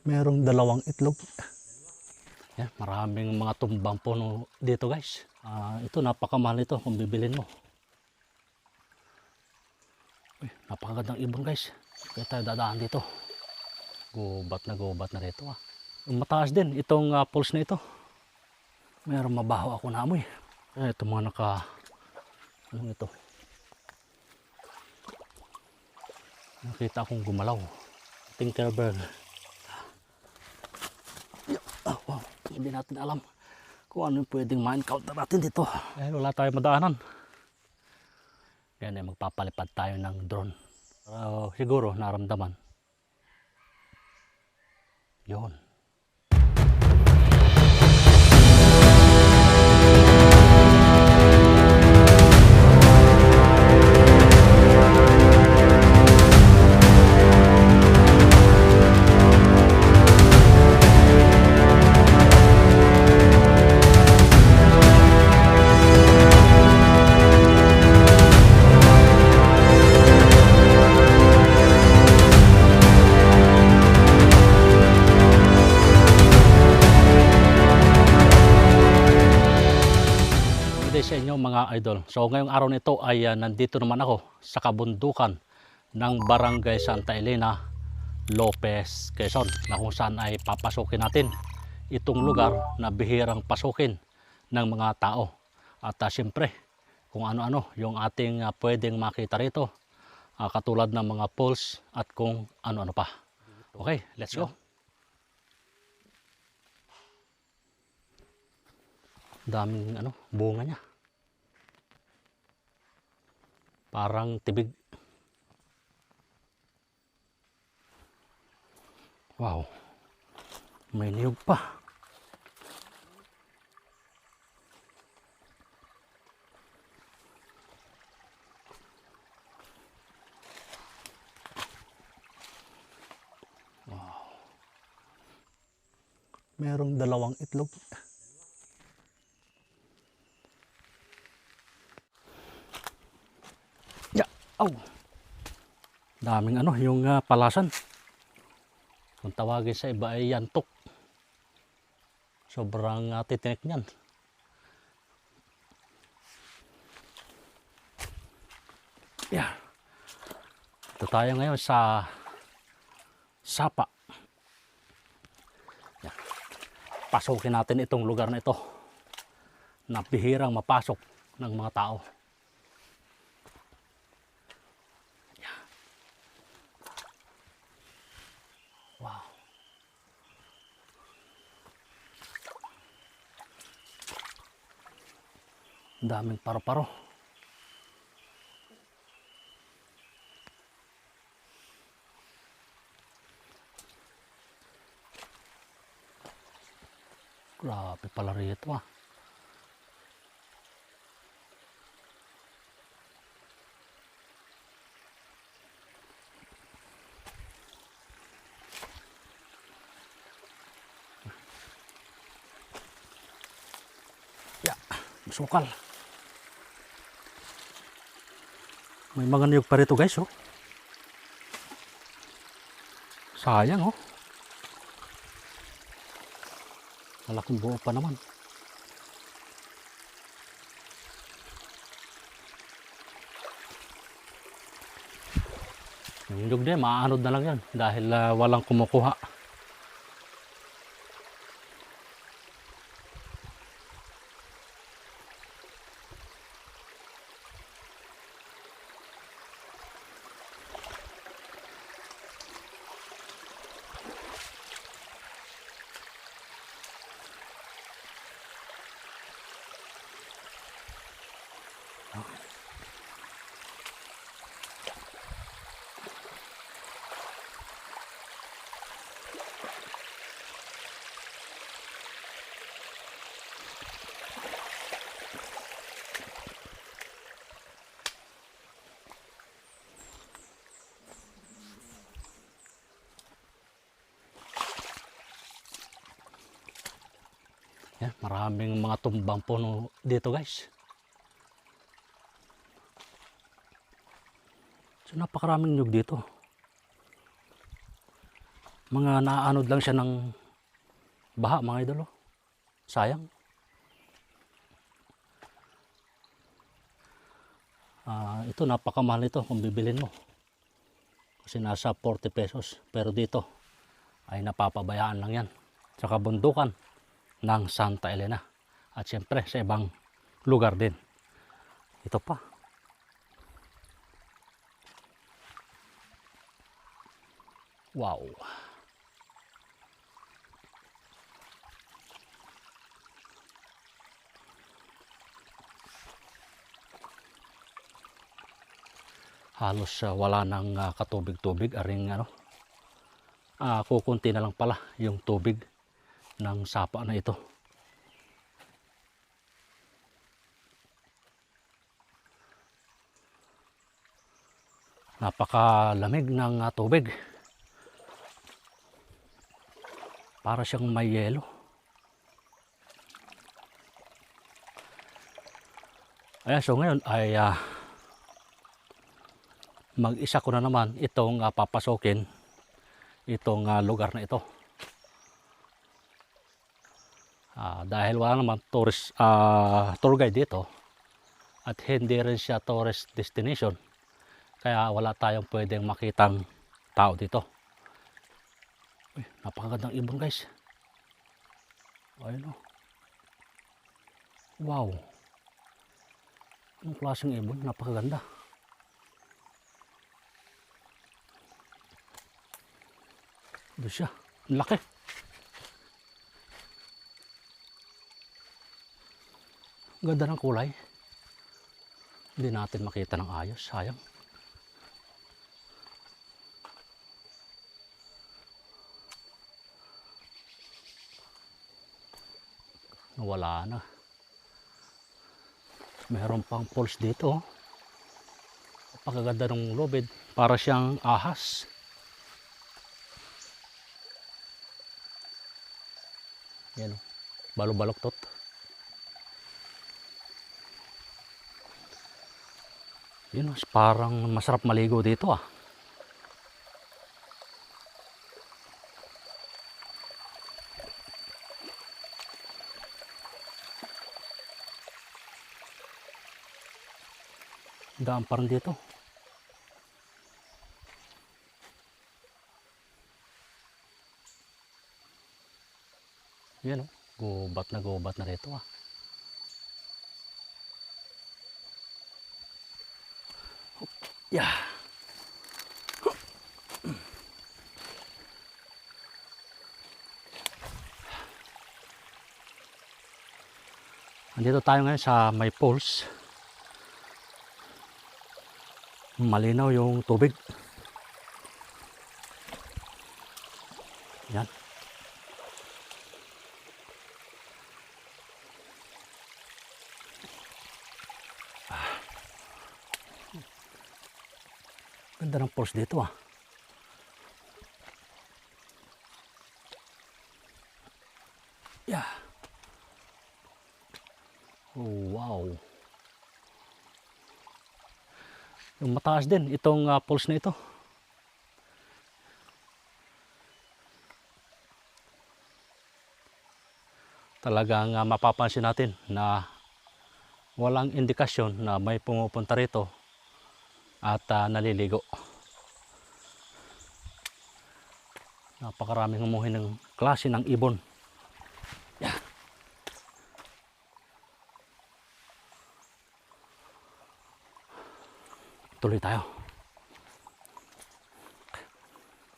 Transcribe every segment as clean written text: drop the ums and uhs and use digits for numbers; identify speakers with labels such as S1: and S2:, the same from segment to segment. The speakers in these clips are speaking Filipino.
S1: Merong dalawang itlog. Yan, maraming mga tumbang puno dito guys. Ito napakamahal ito kung bibilin mo. Uy, napakagandang ibon guys. Kaya tayo dadaan dito. Gubat na rito ah. Yung mataas din itong pulse na ito. Merong mabaho ako na amoy. Ito mga anong ito? Nakita akong gumalaw. Tinkerbell. Wow, hindi natin alam kung ano yung pwedeng ma-encounter natin dito. Wala tayong madaanan. Yan magpapalipad tayo ng drone. Siguro naramdaman. Yun. Sa inyo mga idol. So ngayong araw nito ay nandito naman ako sa kabundukan ng Barangay Santa Elena, Lopez, Quezon, na kung saan ay papasukin natin itong lugar na bihirang pasukin ng mga tao. At siyempre kung ano-ano yung ating pwedeng makita rito, katulad ng mga pools at kung ano-ano pa. Okay, let's go. Daming bunga niya. Parang tibig. Wow. May niyog pa. Wow. Merong dalawang itlog. Oh, daming yung palasan. Kung tawagin sa iba ay yantok. Sobrang titinik niyan. Yeah. Ito tayo ngayon sa Sapa. Yeah. Pasukin natin itong lugar na ito na bihirang mapasok ng mga tao. Wow. Daming paro-paro. Grabe pala rito ah. Sukal. May mga niyog pa rito guys oh. Sayang oh. Malaking buo pa naman. Yung niyog din, maaanod na lang yan dahil walang kumukuha. Yan, maraming mga tumbang puno dito guys. So napakaraming nyug dito. Mga naaanod lang siya ng baha mga idol. Oh. Sayang. Ito napakamahal ito kung bibilin mo. Kasi nasa 40 pesos. Pero dito ay napapabayaan lang yan. Sa kabundukan ng Santa Elena. At siyempre sa ibang lugar din. Ito pa. Wow. Halos wala nang katubig-tubig aring ano. Kukunti na lang pala yung tubig ng sapa na ito. Napakalamig ng tubig. Para siyang may yelo. Ayan, so ngayon ay mag-isa ko na naman itong papasokin itong lugar na ito. Dahil wala naman tourist tour guide dito at hindi rin siya tourist destination, kaya wala tayong pwedeng makitang tao dito. Uy, napakagandang ibon guys. Ayun o. Wow. Anong klaseng ibon? Napakaganda. Doon siya. Ang laki. Ganda ng kulay. Hindi natin makita ng ayos. Sayang. Wala na. Meron pang pulse dito. Napakaganda ng lubid. Para siyang ahas. Yan. Balo-baloktot. Yun, parang masarap maligo dito ah. Daan parang dito. Yan oh, gubat na rito ah. Yeah. Andito tayo ngayon sa may pools. Malinaw yung tubig. Yan. Ganda ng pools dito ah. Yeah. Oh, wow. Yung mataas din itong pools na ito. Talagang mapapansin natin na walang indikasyon na may pumupunta rito at naliligo. Napakaraming humuhin ng klase ng ibon. Yeah. Tuloy tayo.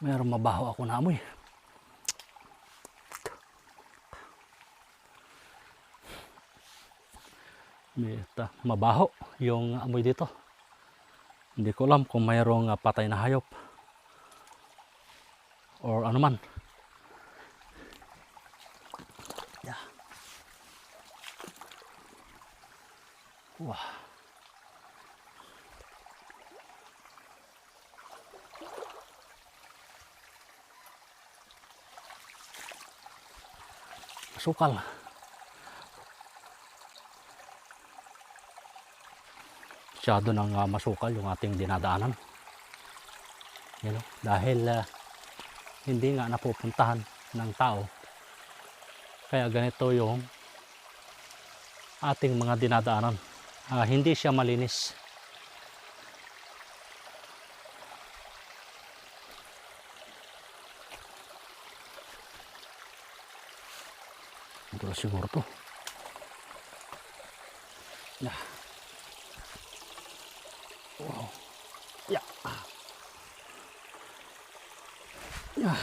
S1: Mayroong mabaho ako na amoy. Mabaho yung amoy dito. Hindi ko alam kung mayroong patay na hayop or ano man. Yeah. Wow. Sukal. Masyado nang masukal yung ating dinadaanan. Yan o, dahil hindi nga napupuntahan ng tao. Kaya ganito yung ating mga dinadaanan. Hindi siya malinis. Ito na siguro to. Yeah. Wow. Yeah. Yeah.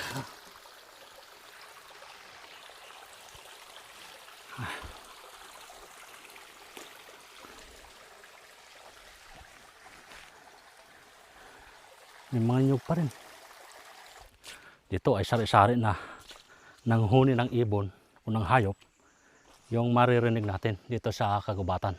S1: May mga nyug pa rin. Dito ay sari-sari na nanghuni ng ibon o ng hayop yung maririnig natin dito sa kagubatan.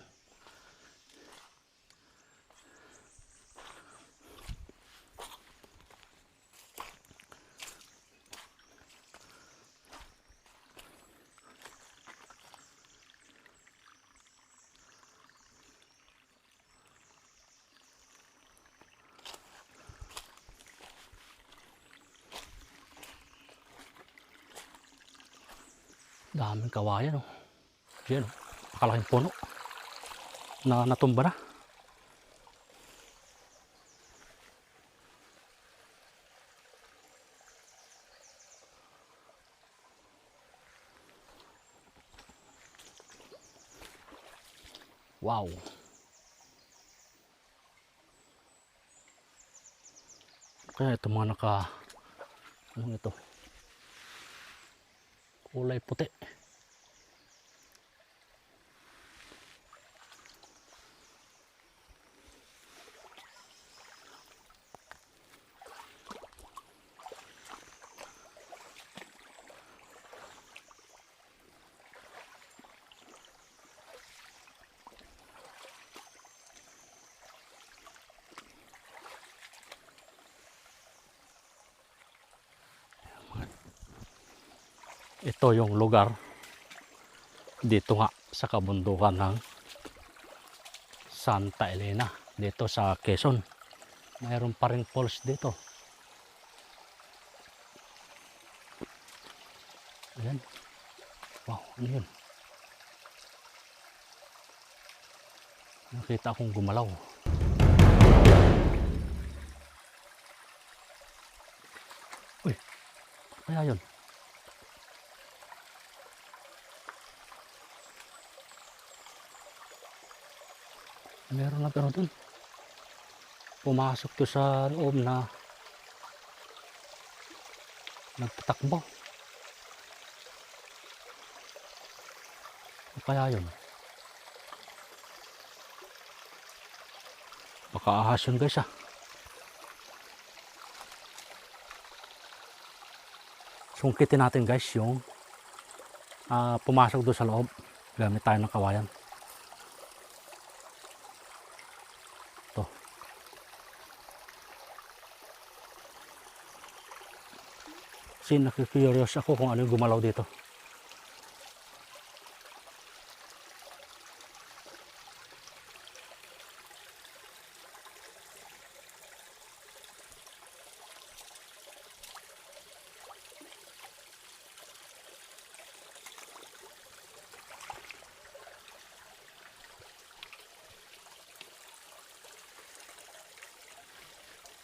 S1: Daming kawayan, oh. Yan, oh. Pakalaking puno na natumba na. Wow. Kaya ito mga anong ito? Kulay puti. Ito yung lugar dito nga sa kabundukan ng Santa Elena dito sa Quezon. Mayroon pa ring falls dito. Ayan. Wow, ano yun? Nakita akong gumalaw. Uy, kaya yun? Meron na pero dun. Pumasok to sa loob na nagtatakbo. Kaya yun? Baka ahas yun guys, ah. Sungkitin natin guys yung pumasok doon sa loob. Gamit tayo ng kawayan. Ito. Kasi nakikurious ako kung ano yung gumalaw dito.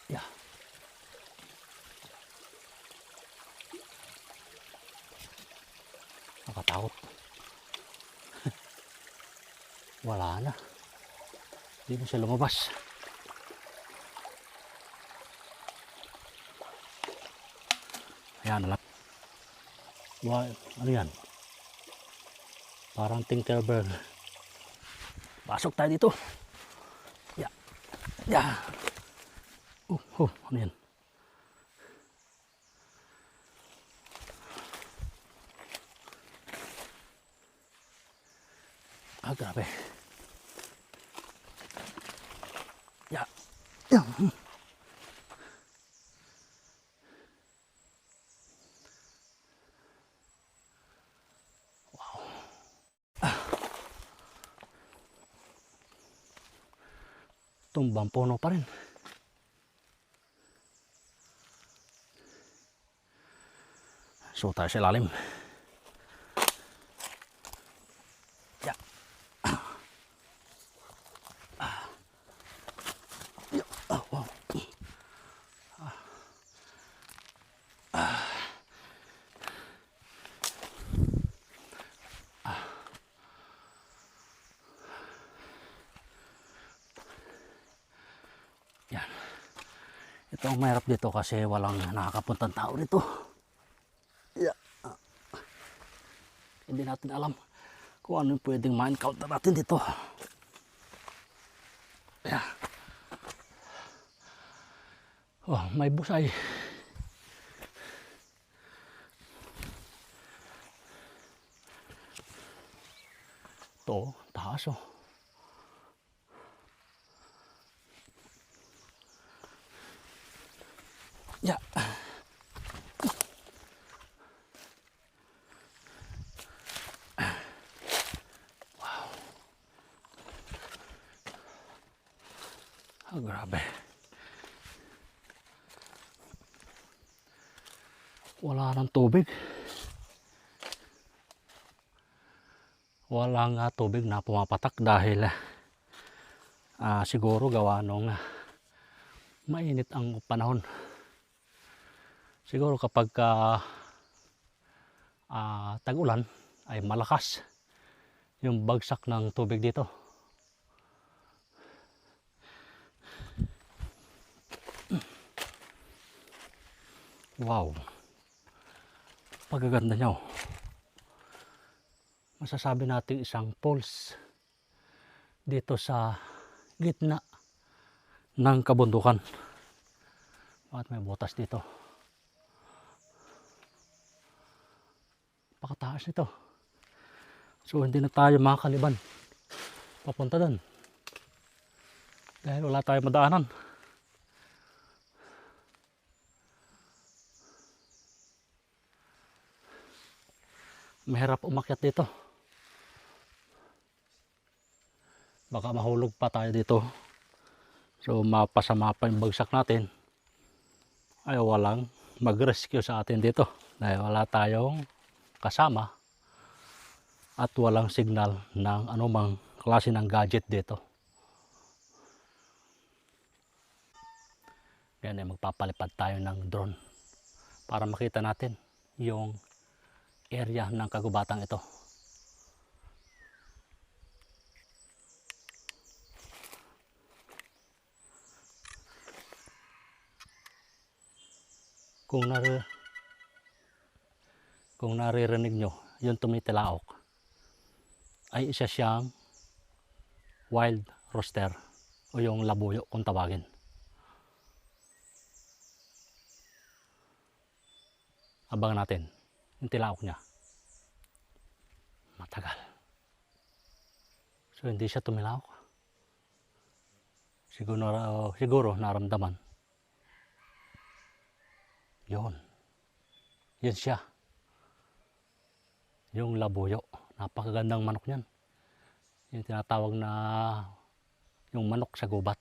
S1: Yeah. Nakatakot. Wala na. Hindi na siya lumabas. Ayan na lang. Ano yan? Parang Tinkerbell. Pasok tayo dito. Yeah. Yeah. Ano yan? Grabe. Yeah. Yeah. Wow. Tumbang puno pa rin. So tayo sa ilalim. Yeah. Oh, wow. Yan. Ito ang mahirap dito kasi walang nakakapuntang tao dito. Yeah. Hindi natin alam kung ano yung pwedeng ma-encounter natin dito. Yeah. Oh, may busay. Ito, taas oh. Yeah. Wow. Oh, grabe. Wala nang tubig. Walang tubig na pumapatak dahil siguro gawa nung mainit ang panahon. Siguro kapag tag-ulan ay malakas yung bagsak ng tubig dito. Wow, pagaganda nyo. Masasabi natin isang falls dito sa gitna ng kabundukan. Bakit may butas dito? Pakataas nito. So hindi na tayo makakaliban papunta doon dahil wala tayong madaanan. Mahirap umakyat dito. Baka mahulog pa tayo dito. So mapasama pa yung bagsak natin. Ay walang mag-rescue sa atin dito dahil wala tayong kasama at walang signal ng anumang klase ng gadget dito. Yan ay magpapalipad tayo ng drone para makita natin yung area ng kagubatang ito. Kung naririnig nyo yung tumitilaok ay isa siyang wild rooster o yung labuyo kung tawagin. Abangan natin yung tilaok niya. Matagal. So hindi siya tumilaok. Siguro naramdaman. Yun siya, yung labuyo. Napakagandang manok niyan. Yung tinatawag na yung manok sa gubat.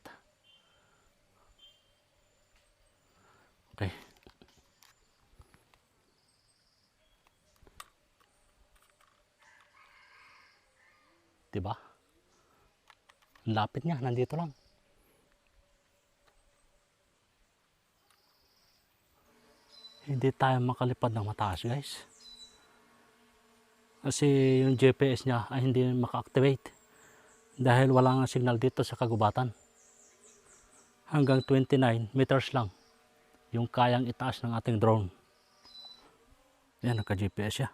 S1: Okay, diba? Ang lapit niya, nandito lang. Hindi tayo makalipad ng mataas, guys. Kasi yung GPS niya ay hindi maka-activate dahil wala nga signal dito sa kagubatan. Hanggang 29 meters lang yung kayang itaas ng ating drone. Yan, naka-GPS siya.